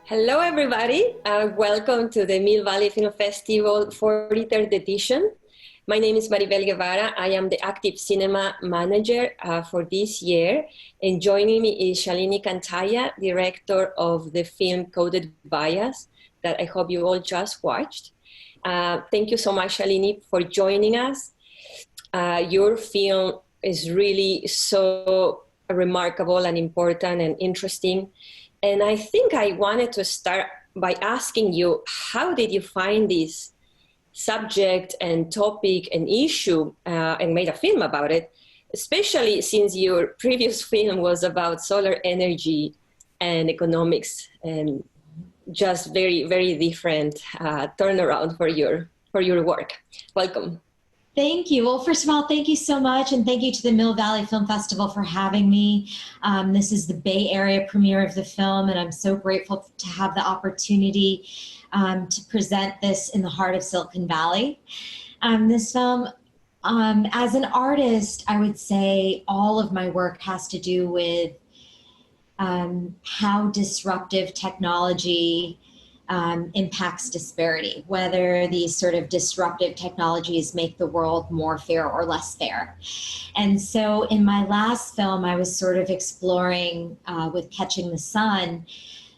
Hello, everybody. Welcome to the Mill Valley Film Festival 43rd edition. My name is Maribel Guevara. I am the active cinema manager for this year. And joining me is Shalini Kantayya, director of the film Coded Bias, that I hope you all just watched. Thank you so much, Shalini, for joining us. Your film is really so remarkable and important and interesting. And I think I wanted to start by asking you, how did you find this subject and topic and issue and made a film about it, especially since your previous film was about solar energy and economics, and just very, very different turnaround for your work. Welcome. Thank you. Well, first of all, thank you so much. And thank you to the Mill Valley Film Festival for having me. This is the Bay Area premiere of the film, and I'm so grateful to have the opportunity to present this in the heart of Silicon Valley. This film, as an artist, I would say all of my work has to do with how disruptive technology impacts disparity, whether these sort of disruptive technologies make the world more fair or less fair. And so in my last film, I was sort of exploring with Catching the Sun,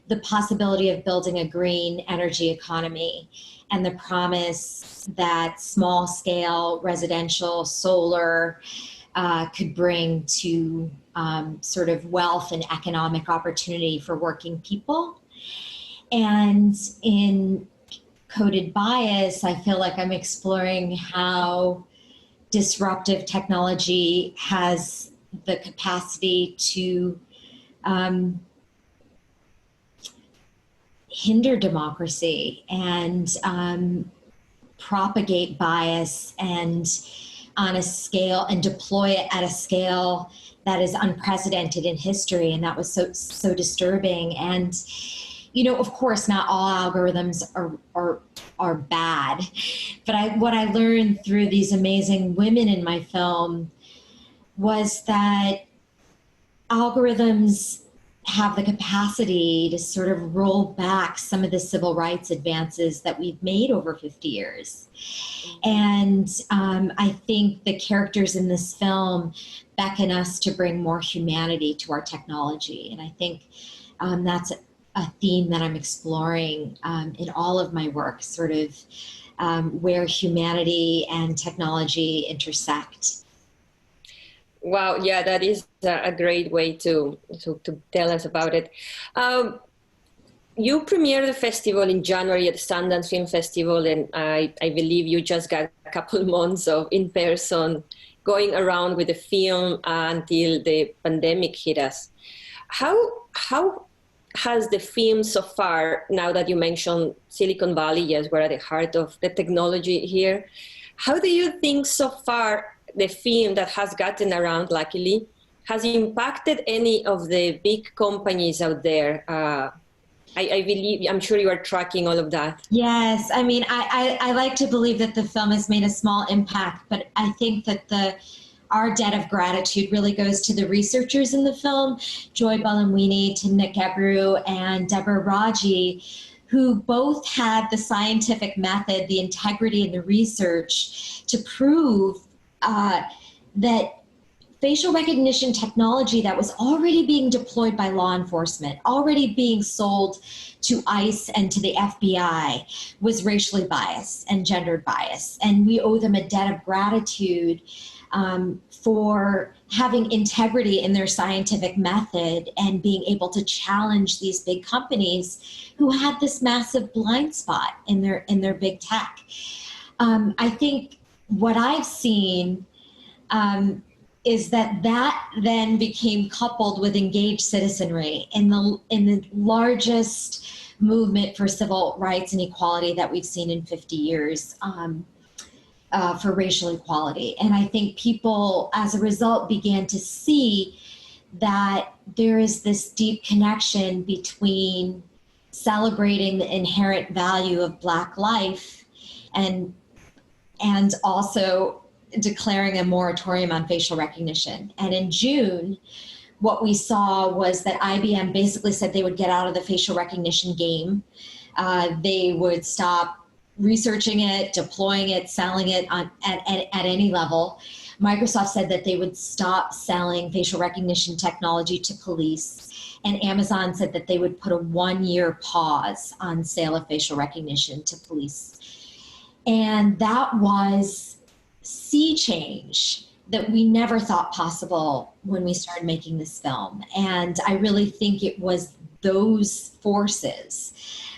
the possibility of building a green energy economy and the promise that small scale residential solar could bring to sort of wealth and economic opportunity for working people. And in Coded Bias, I feel like I'm exploring how disruptive technology has the capacity to hinder democracy and propagate bias and on a scale and deploy it at a scale that is unprecedented in history. And that was so disturbing. And you know, of course, not all algorithms are bad, but what I learned through these amazing women in my film was that algorithms have the capacity to sort of roll back some of the civil rights advances that we've made over 50 years. And I think the characters in this film beckon us to bring more humanity to our technology. And I think that's a theme that I'm exploring in all of my work, sort of where humanity and technology intersect. Wow, yeah, that is a great way to tell us about it. You premiered the festival in January at the Sundance Film Festival, and I believe you just got a couple months of in-person going around with the film until the pandemic hit us. How has the film so far, now that you mentioned Silicon Valley, yes, we're at the heart of the technology here, how do you think so far the film that has gotten around, luckily, has impacted any of the big companies out there? I believe, I'm sure you are tracking all of that. Yes, I mean, I like to believe that the film has made a small impact, but I think that our debt of gratitude really goes to the researchers in the film, Joy Buolamwini, Timnit Gebru, and Deborah Raji, who both had the scientific method, the integrity in the research to prove that facial recognition technology that was already being deployed by law enforcement, already being sold to ICE and to the FBI, was racially biased and gendered biased. And we owe them a debt of gratitude for having integrity in their scientific method and being able to challenge these big companies who had this massive blind spot in their big tech. I think what I've seen is that then became coupled with engaged citizenry in the largest movement for civil rights and equality that we've seen in 50 years. For racial equality. And I think people, as a result, began to see that there is this deep connection between celebrating the inherent value of Black life and also declaring a moratorium on facial recognition. And in June, what we saw was that IBM basically said they would get out of the facial recognition game. They would stop researching it, deploying it, selling it at any level. Microsoft said that they would stop selling facial recognition technology to police. And Amazon said that they would put a 1-year pause on sale of facial recognition to police. And that was sea change that we never thought possible when we started making this film. And I really think it was those forces,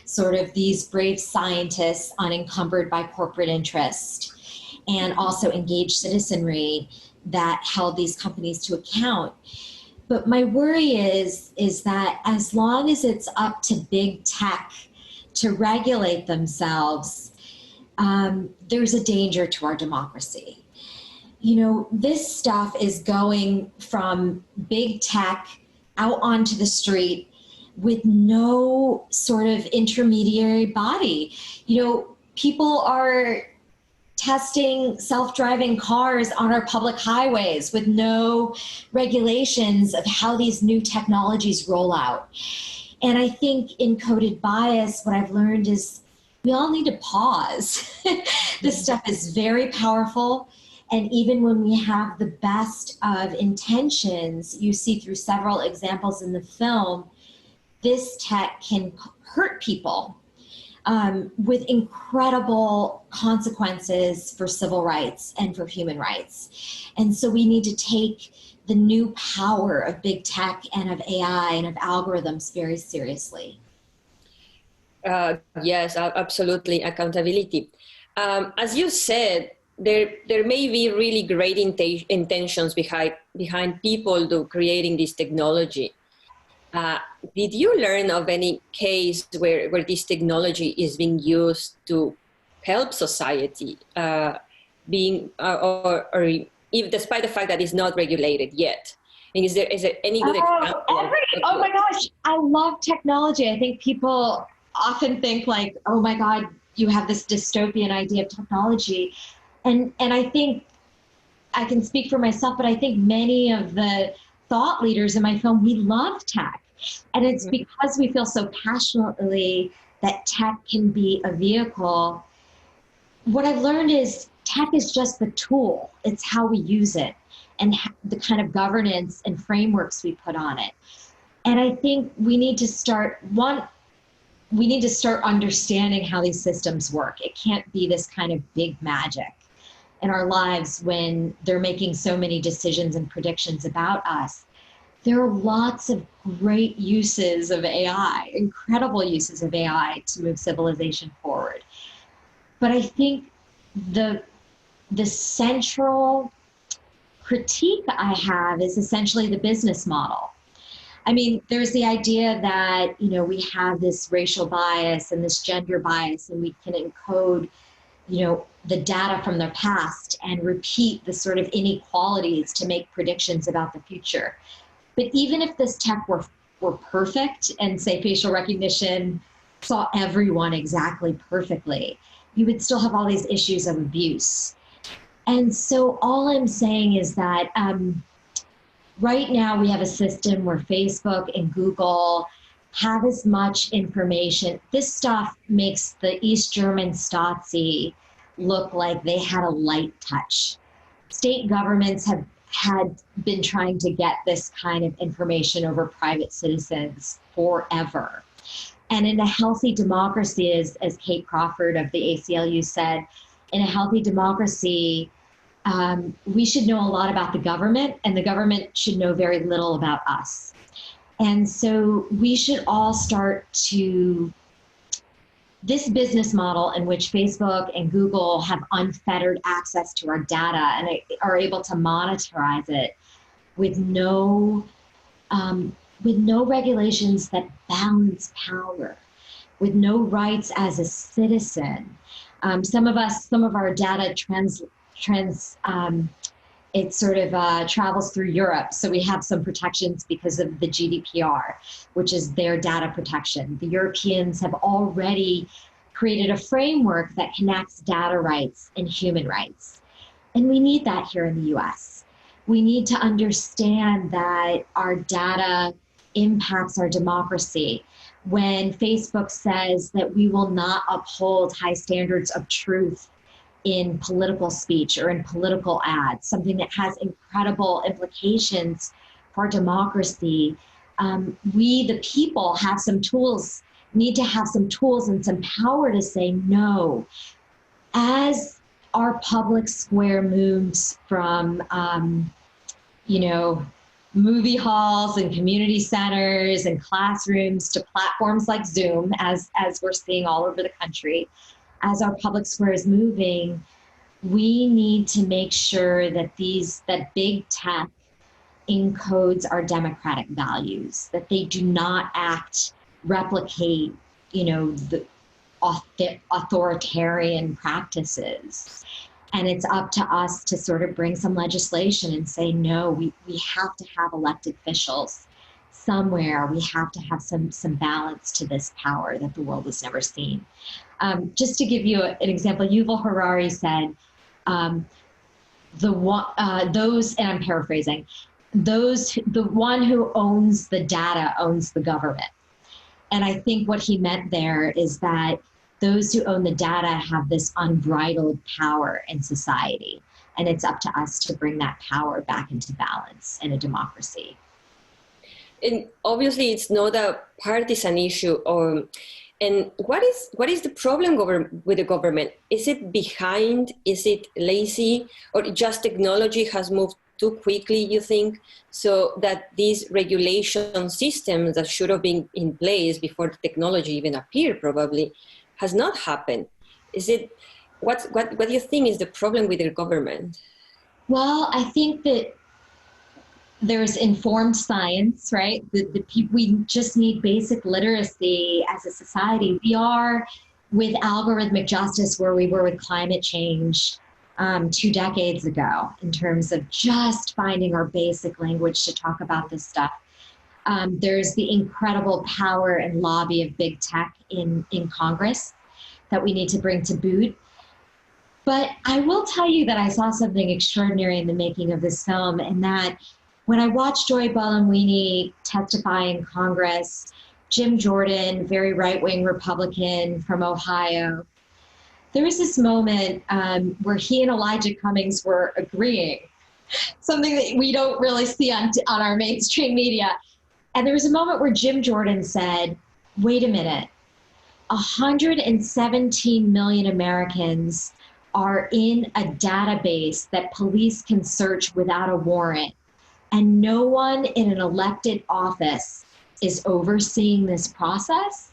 sort of these brave scientists unencumbered by corporate interest and also engaged citizenry, that held these companies to account. But my worry is that as long as it's up to big tech to regulate themselves, there's a danger to our democracy. You know, this stuff is going from big tech out onto the street with no sort of intermediary body. You know, people are testing self-driving cars on our public highways with no regulations of how these new technologies roll out. And I think in coded bias, what I've learned is we all need to pause. This stuff is very powerful. And even when we have the best of intentions, you see through several examples in the film, this tech can hurt people with incredible consequences for civil rights and for human rights. And so we need to take the new power of big tech and of AI and of algorithms very seriously. Yes, absolutely. Accountability. As you said, there may be really great intentions behind people creating this technology. Did you learn of any case where this technology is being used to help society, or if, despite the fact that it's not regulated yet? And is there any good example? Oh my gosh, I love technology. I think people often think like, oh my God, you have this dystopian idea of technology. And I think I can speak for myself, but I think many of the thought leaders in my film, we love tech. And it's because we feel so passionately that tech can be a vehicle. What I've learned is tech is just the tool. It's how we use it and the kind of governance and frameworks we put on it. And I think we need to start understanding how these systems work. It can't be this kind of big magic in our lives when they're making so many decisions and predictions about us. There are lots of great uses of AI, incredible uses of AI to move civilization forward. But I think the central critique I have is essentially the business model. I mean, there's the idea that, you know, we have this racial bias and this gender bias, and we can encode, you know, the data from the past and repeat the sort of inequalities to make predictions about the future. But even if this tech were perfect and say facial recognition saw everyone exactly perfectly, you would still have all these issues of abuse. And so all I'm saying is that right now we have a system where Facebook and Google have as much information. This stuff makes the East German Stasi look like they had a light touch. State governments had been trying to get this kind of information over private citizens forever. And in a healthy democracy, as Kate Crawford of the ACLU said, in a healthy democracy, we should know a lot about the government, and the government should know very little about us. And so we should all start to, this business model in which Facebook and Google have unfettered access to our data and are able to monetize it with no regulations that balance power, with no rights as a citizen. Some of our data it sort of travels through Europe. So we have some protections because of the GDPR, which is their data protection. The Europeans have already created a framework that connects data rights and human rights. And we need that here in the US. we need to understand that our data impacts our democracy. When Facebook says that we will not uphold high standards of truth in political speech or in political ads, something that has incredible implications for democracy, we, the people, have some tools, need to have some tools and some power to say no. As our public square moves from, movie halls and community centers and classrooms to platforms like Zoom, as we're seeing all over the country, as our public square is moving, we need to make sure that that big tech encodes our democratic values, that they do not replicate, the authoritarian practices. And it's up to us to sort of bring some legislation and say, no, we have to have elected officials somewhere. We have to have some balance to this power that the world has never seen. Just to give you an example, Yuval Harari said, those, and I'm paraphrasing, the one who owns the data owns the government. And I think what he meant there is that those who own the data have this unbridled power in society. And it's up to us to bring that power back into balance in a democracy. And obviously it's not a partisan issue. And what is the problem with the government? Is it behind? Is it lazy? Or just technology has moved too quickly, you think, so that these regulation systems that should have been in place before the technology even appeared probably has not happened? Is it, what do you think is the problem with the government? Well, I think that there's informed science, right? We just need basic literacy as a society. We are with algorithmic justice where we were with climate change 2 decades ago in terms of just finding our basic language to talk about this stuff. There's the incredible power and lobby of big tech in Congress that we need to bring to boot. But I will tell you that I saw something extraordinary in the making of this film, and that when I watched Joy Buolamwini testify in Congress, Jim Jordan, very right-wing Republican from Ohio, there was this moment where he and Elijah Cummings were agreeing, something that we don't really see on our mainstream media. And there was a moment where Jim Jordan said, wait a minute, 117 million Americans are in a database that police can search without a warrant, and no one in an elected office is overseeing this process.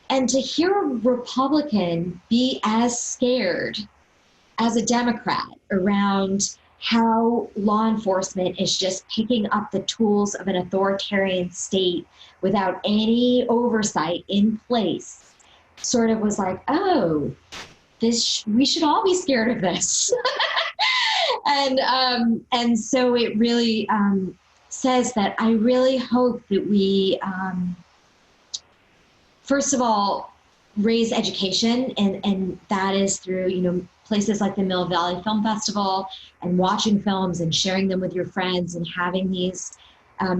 And to hear a Republican be as scared as a Democrat around how law enforcement is just picking up the tools of an authoritarian state without any oversight in place, sort of was like, oh, we should all be scared of this. And so it really says that I really hope that we, first of all, raise education, and that is through, places like the Mill Valley Film Festival and watching films and sharing them with your friends and having these,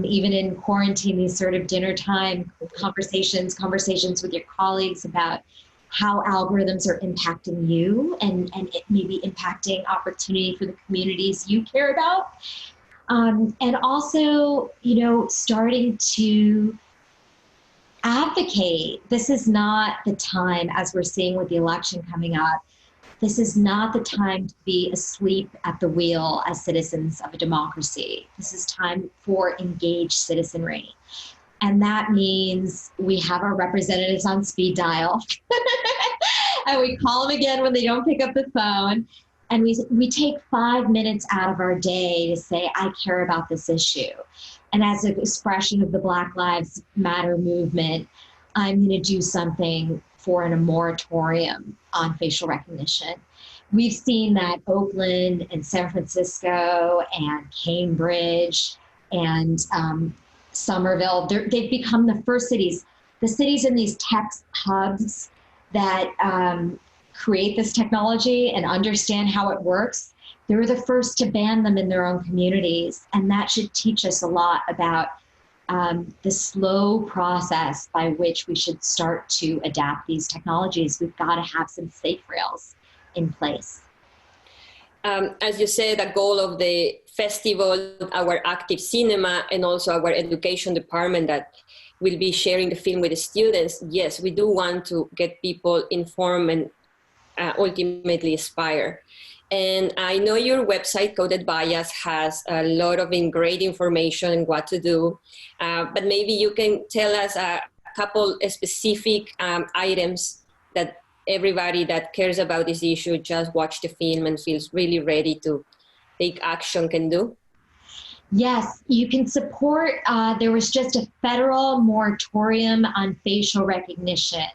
even in quarantine, these sort of dinner time conversations with your colleagues about how algorithms are impacting you and it may be impacting opportunity for the communities you care about. And also, starting to advocate. This is not the time, as we're seeing with the election coming up, this is not the time to be asleep at the wheel as citizens of a democracy. This is time for engaged citizenry. And that means we have our representatives on speed dial and we call them again when they don't pick up the phone. And we take 5 minutes out of our day to say, I care about this issue. And as an expression of the Black Lives Matter movement, I'm going to do something for a moratorium on facial recognition. We've seen that Oakland and San Francisco and Cambridge and Somerville, they've become the first cities, the cities in these tech hubs that create this technology and understand how it works. they were the first to ban them in their own communities. And that should teach us a lot about the slow process by which we should start to adapt these technologies. We've got to have some safe rails in place. As you said, the goal of the festival, our active cinema, and also our education department that will be sharing the film with the students, yes, we do want to get people informed and ultimately inspire. And I know your website, Coded Bias, has a lot of great information on what to do, but maybe you can tell us a couple of specific items that everybody that cares about this issue, just watch the film and feels really ready to take action, can do. Yes, you can support, there was just a federal moratorium on facial recognition,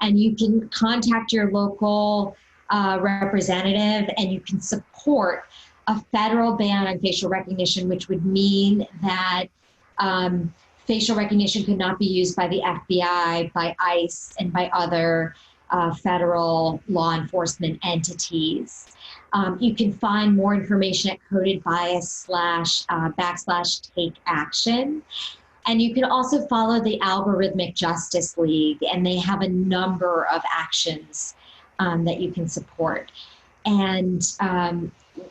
and you can contact your local representative and you can support a federal ban on facial recognition, which would mean that facial recognition could not be used by the FBI, by ICE, and by other federal law enforcement entities. You can find more information at codedbias/take action. And you can also follow the Algorithmic Justice League, and they have a number of actions that you can support. And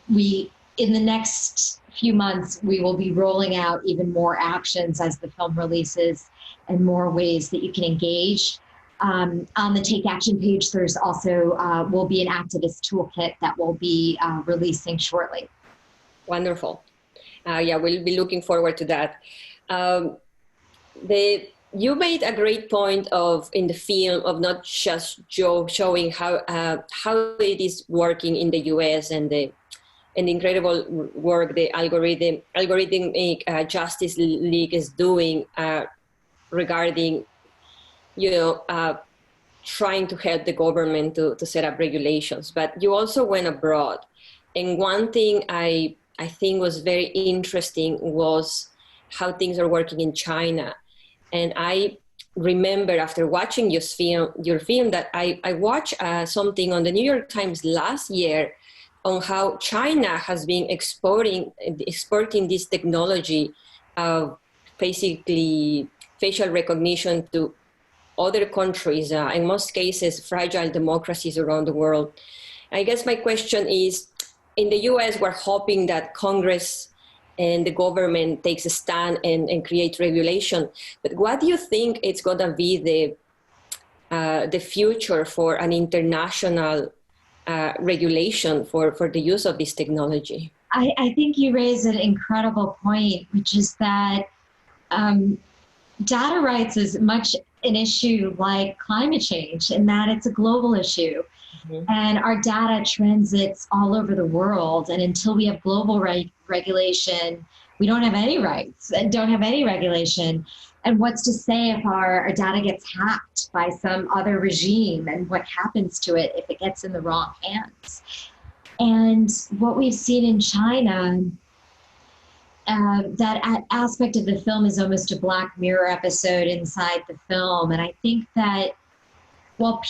in the next few months, we will be rolling out even more actions as the film releases and more ways that you can engage. On the Take Action page, there's also will be an activist toolkit that will be releasing shortly. Wonderful. Yeah, we'll be looking forward to that. You made a great point in the film of not just showing how it is working in the U.S. and the incredible work the Algorithmic Justice League is doing regarding, trying to help the government to set up regulations. But you also went abroad, and one thing I think was very interesting was how things are working in China. And I remember after watching your film that I watched something on the New York Times last year on how China has been exporting this technology of basically facial recognition to other countries, in most cases, fragile democracies around the world. I guess my question is, in the US, we're hoping that Congress and the government takes a stand and create regulation. But what do you think it's going to be the future for an international regulation for the use of this technology? I think you raise an incredible point, which is that data rights is much an issue like climate change, in that it's a global issue. Mm-hmm. And our data transits all over the world. And until we have global regulation, we don't have any rights and don't have any regulation. And what's to say if our data gets hacked by some other regime, and what happens to it if it gets in the wrong hands? And what we've seen in China, that aspect of the film is almost a Black Mirror episode inside the film. And I think that while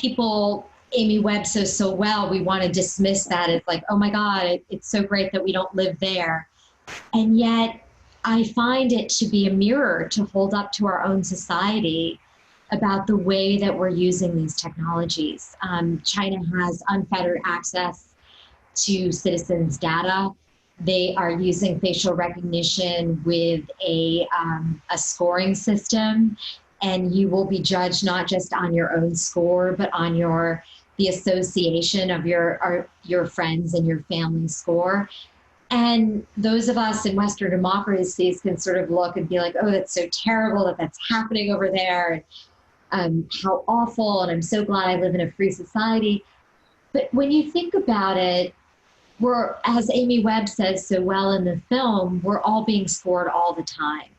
Amy Webb says so well, we want to dismiss that as like, oh my God, it's so great that we don't live there. And yet I find it to be a mirror to hold up to our own society about the way that we're using these technologies. China has unfettered access to citizens' data. They are using facial recognition with a scoring system, and you will be judged not just on your own score, but on the association of your friends and your family score. And those of us in Western democracies can sort of look and be like, oh, that's so terrible that that's happening over there, and how awful, and I'm so glad I live in a free society. But when you think about it, as Amy Webb says so well in the film, we're all being scored all the time.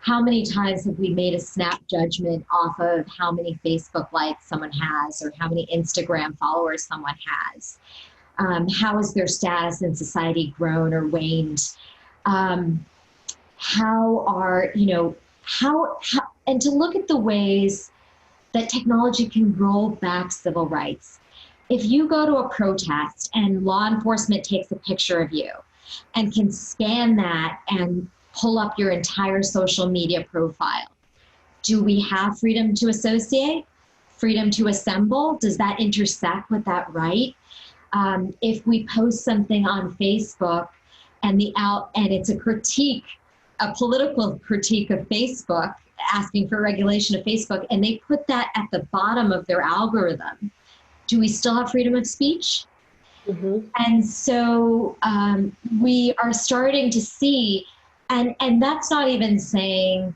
How many times have we made a snap judgment off of how many Facebook likes someone has, or how many Instagram followers someone has? How has their status in society grown or waned? And to look at the ways that technology can roll back civil rights. if you go to a protest and law enforcement takes a picture of you and can scan that and pull up your entire social media profile, do we have freedom to associate, freedom to assemble? Does that intersect with that right? If we post something on Facebook and it's a critique, a political critique of Facebook, asking for regulation of Facebook, and they put that at the bottom of their algorithm, do we still have freedom of speech? Mm-hmm. And so we are starting to see, and that's not even saying,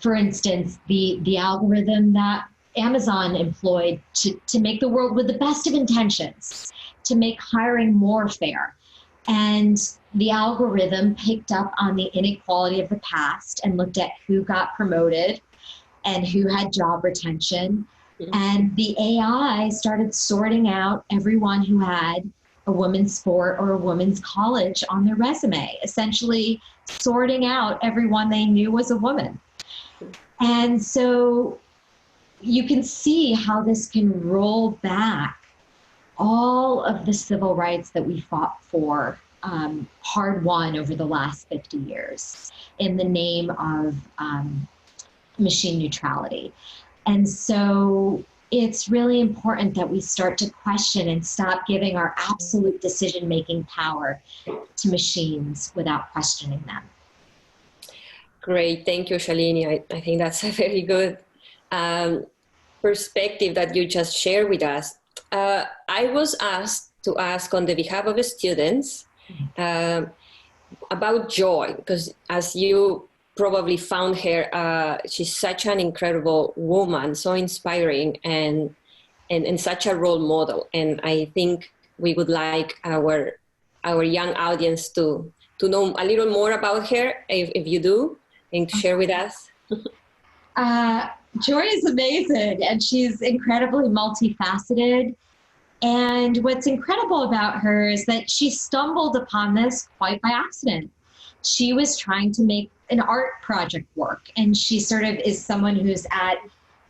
for instance, the algorithm that Amazon employed to make the world with the best of intentions, to make hiring more fair. And the algorithm picked up on the inequality of the past and looked at who got promoted and who had job retention. Mm-hmm. And the AI started sorting out everyone who had a women's sport or a women's college on their resume, essentially sorting out everyone they knew was a woman. And so you can see how this can roll back all of the civil rights that we fought for, hard won over the last 50 years in the name of machine neutrality. And so it's really important that we start to question and stop giving our absolute decision-making power to machines without questioning them. Great, thank you, Shalini. I think that's a very good perspective that you just shared with us. I was asked to ask on the behalf of the students about Joy, because as you probably found her, she's such an incredible woman, so inspiring and such a role model. And I think we would like our young audience to know a little more about her, if you do, and to share with us. Joy is amazing, and she's incredibly multifaceted. And what's incredible about her is that she stumbled upon this quite by accident. She was trying to make an art project work, and she sort of is someone who's at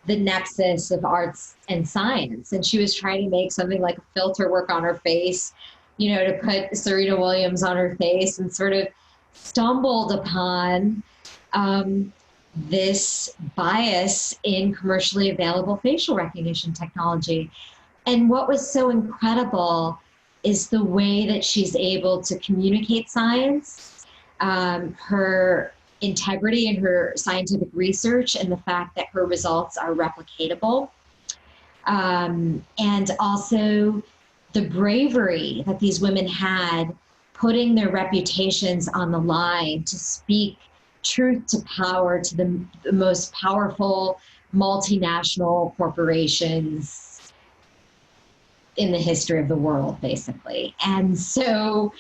the nexus of arts and science. And she was trying to make something like a filter work on her face, to put Serena Williams on her face, and sort of stumbled upon this bias in commercially available facial recognition technology. And what was so incredible is the way that she's able to communicate science, her integrity in her scientific research, and the fact that her results are replicatable. And also the bravery that these women had, putting their reputations on the line to speak truth to power to the most powerful multinational corporations in the history of the world, basically. And so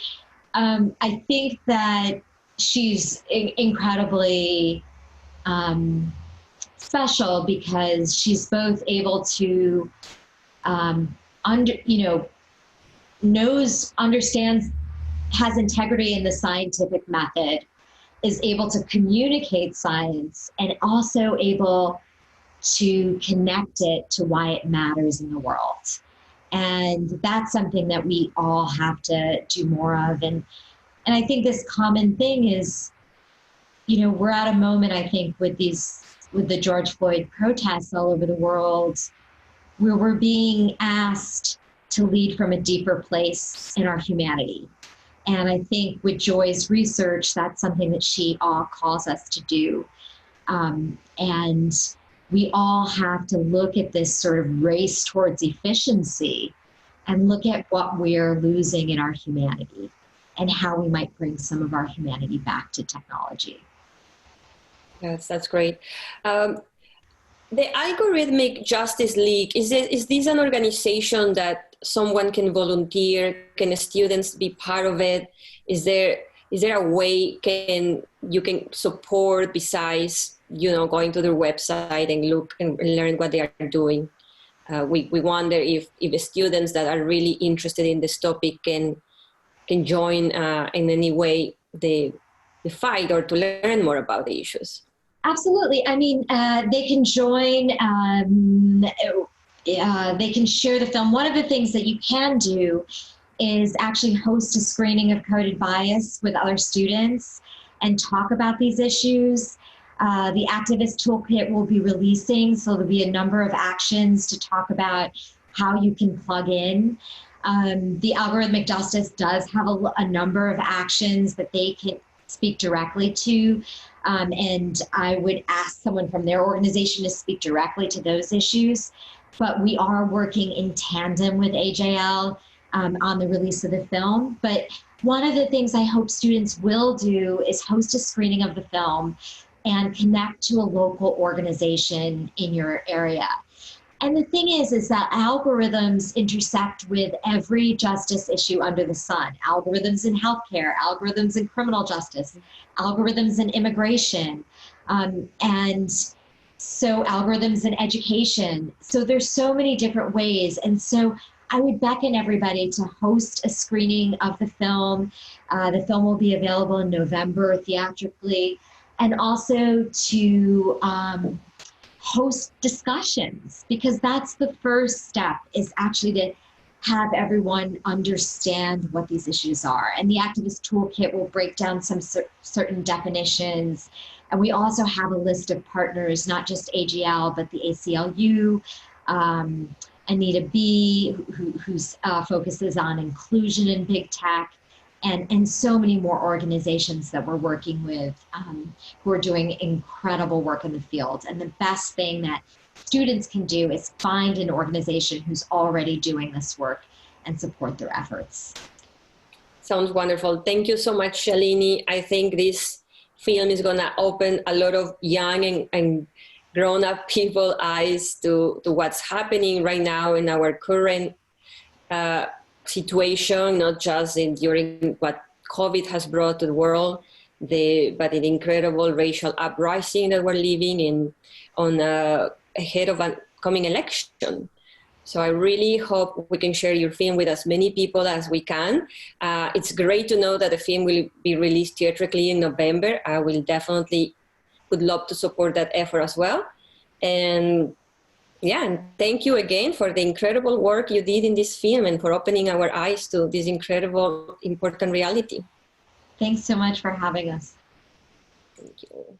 I think that she's incredibly special because she's both able to understands, has integrity in the scientific method, is able to communicate science, and also able to connect it to why it matters in the world. And that's something that we all have to do more of. And I think this common thing is, we're at a moment, I think, with the George Floyd protests all over the world, where we're being asked to lead from a deeper place in our humanity. And I think with Joy's research, that's something that she all calls us to do. And we all have to look at this sort of race towards efficiency and look at what we're losing in our humanity and how we might bring some of our humanity back to technology. Yes, that's great. The Algorithmic Justice League, is this an organization that someone can volunteer? Can students be part of it? Is there a way you can support besides going to their website and look and learn what they are doing? We wonder if students that are really interested in this topic can join in any way the fight or to learn more about the issues. Absolutely. I mean, they can join they can share the film. One of the things that you can do is actually host a screening of Coded Bias with other students and talk about these issues. The activist toolkit will be releasing, so there'll be a number of actions to talk about how you can plug in. The Algorithmic Justice does have a number of actions that they can speak directly to, and I would ask someone from their organization to speak directly to those issues. But we are working in tandem with AJL on the release of the film. But one of the things I hope students will do is host a screening of the film and connect to a local organization in your area. And the thing is that algorithms intersect with every justice issue under the sun. Algorithms in healthcare, algorithms in criminal justice, algorithms in immigration, and so algorithms in education. So there's so many different ways. And so I would beckon everybody to host a screening of the film. The film will be available in November theatrically, and also to host discussions, because that's the first step, is actually to have everyone understand what these issues are. And the activist toolkit will break down some certain definitions. And we also have a list of partners, not just AGL, but the ACLU, Anita B, whose focuses on inclusion in big tech, and so many more organizations that we're working with who are doing incredible work in the field. And the best thing that students can do is find an organization who's already doing this work and support their efforts. Sounds wonderful. Thank you so much, Shalini. I think this film is going to open a lot of young and grown-up people eyes to what's happening right now in our current situation, not just during what COVID has brought to the world, but the incredible racial uprising that we're living in ahead of a coming election. So I really hope we can share your film with as many people as we can. It's great to know that the film will be released theatrically in November. I will definitely would love to support that effort as well. And yeah, and thank you again for the incredible work you did in this film and for opening our eyes to this incredible, important reality. Thanks so much for having us. Thank you.